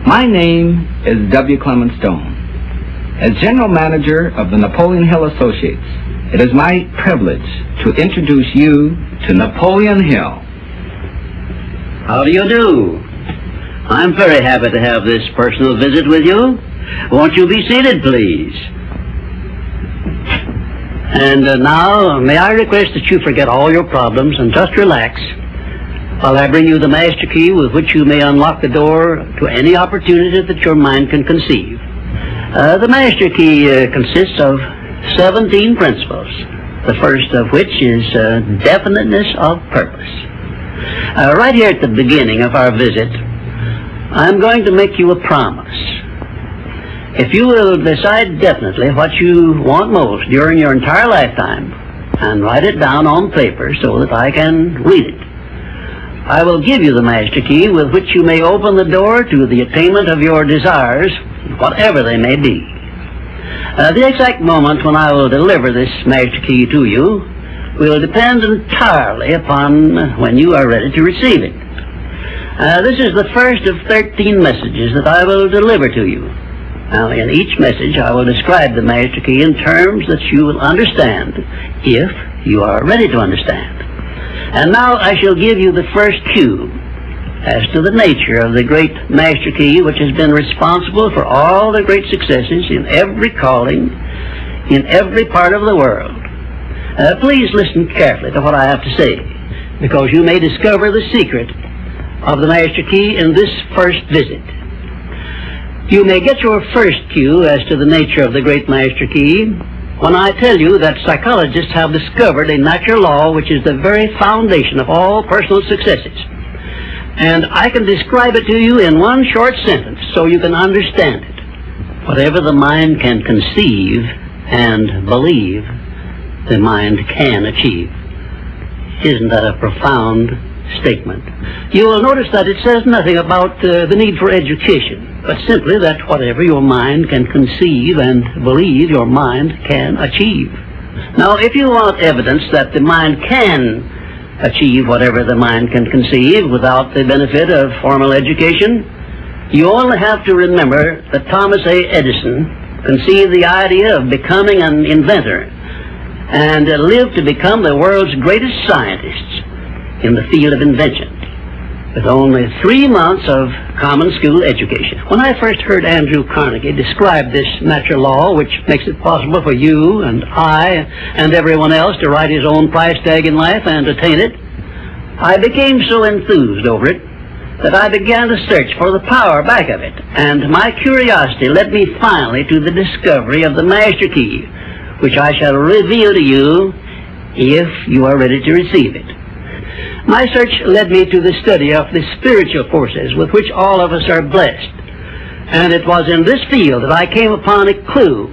My name is W. Clement Stone. As General Manager of the Napoleon Hill Associates, it is my privilege to introduce you to Napoleon Hill. How do you do? I'm very happy to have this personal visit with you. Won't you be seated, please? And now, may I request that you forget all your problems and just relax while I bring you the master key with which you may unlock the door to any opportunity that your mind can conceive. The master key consists of 17 principles, the first of which is definiteness of purpose. Right here at the beginning of our visit, I'm going to make you a promise. If you will decide definitely what you want most during your entire lifetime and write it down on paper so that I can read it, I will give you the master key with which you may open the door to the attainment of your desires, whatever they may be. The exact moment when I will deliver this master key to you will depend entirely upon when you are ready to receive it. This is the first of 13 messages that I will deliver to you. Now, in each message, I will describe the master key in terms that you will understand, if you are ready to understand. And now I shall give you the first cue as to the nature of the great master key which has been responsible for all the great successes in every calling, in every part of the world. Please listen carefully to what I have to say, because you may discover the secret of the master key in this first visit. You may get your first cue as to the nature of the great master key when I tell you that psychologists have discovered a natural law which is the very foundation of all personal successes. And I can describe it to you in one short sentence so you can understand it. Whatever the mind can conceive and believe, the mind can achieve. Isn't that a profound statement? You will notice that it says nothing about the need for education, but simply that whatever your mind can conceive and believe, your mind can achieve. Now, if you want evidence that the mind can achieve whatever the mind can conceive without the benefit of formal education, you only have to remember that Thomas A. Edison conceived the idea of becoming an inventor and lived to become the world's greatest scientist in the field of invention, with only 3 months of common school education. When I first heard Andrew Carnegie describe this natural law, which makes it possible for you and I and everyone else to write his own price tag in life and attain it, I became so enthused over it that I began to search for the power back of it, and my curiosity led me finally to the discovery of the master key, which I shall reveal to you if you are ready to receive it. My search led me to the study of the spiritual forces with which all of us are blessed. And it was in this field that I came upon a clue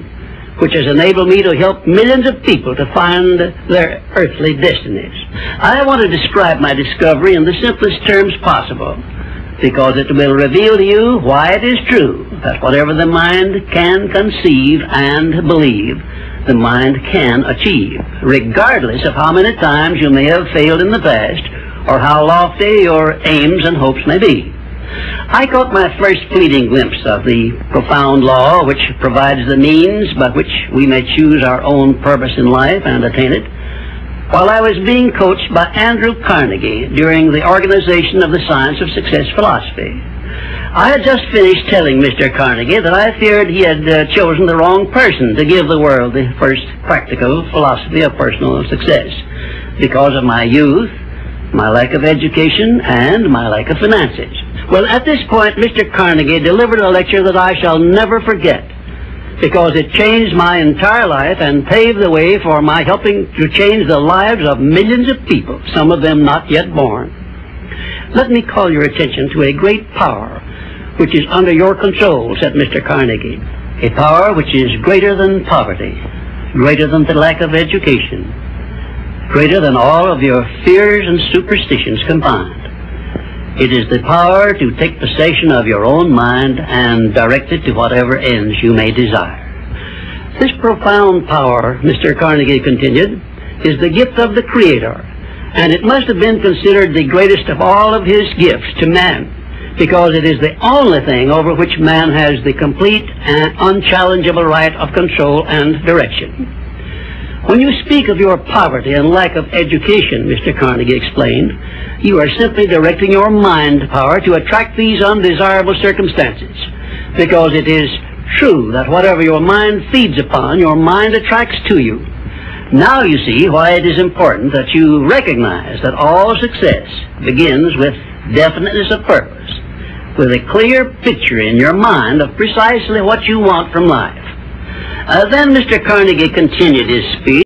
which has enabled me to help millions of people to find their earthly destinies. I want to describe my discovery in the simplest terms possible, because it will reveal to you why it is true that whatever the mind can conceive and believe, the mind can achieve, regardless of how many times you may have failed in the past or how lofty your aims and hopes may be. I caught my first fleeting glimpse of the profound law which provides the means by which we may choose our own purpose in life and attain it, while I was being coached by Andrew Carnegie during the organization of the Science of Success philosophy. I had just finished telling Mr. Carnegie that I feared he had chosen the wrong person to give the world the first practical philosophy of personal success because of my youth, my lack of education, and my lack of finances. Well, at this point, Mr. Carnegie delivered a lecture that I shall never forget, because it changed my entire life and paved the way for my helping to change the lives of millions of people, some of them not yet born. Let me call your attention to a great power which is under your control, said Mr. Carnegie, a power which is greater than poverty, greater than the lack of education, greater than all of your fears and superstitions combined. It is the power to take possession of your own mind and direct it to whatever ends you may desire. This profound power, Mr. Carnegie continued, is the gift of the Creator, and it must have been considered the greatest of all of his gifts to man, because it is the only thing over which man has the complete and unchallengeable right of control and direction. When you speak of your poverty and lack of education, Mr. Carnegie explained, you are simply directing your mind power to attract these undesirable circumstances, because it is true that whatever your mind feeds upon, your mind attracts to you. Now you see why it is important that you recognize that all success begins with definiteness of purpose, with a clear picture in your mind of precisely what you want from life. Then Mr. Carnegie continued his speech.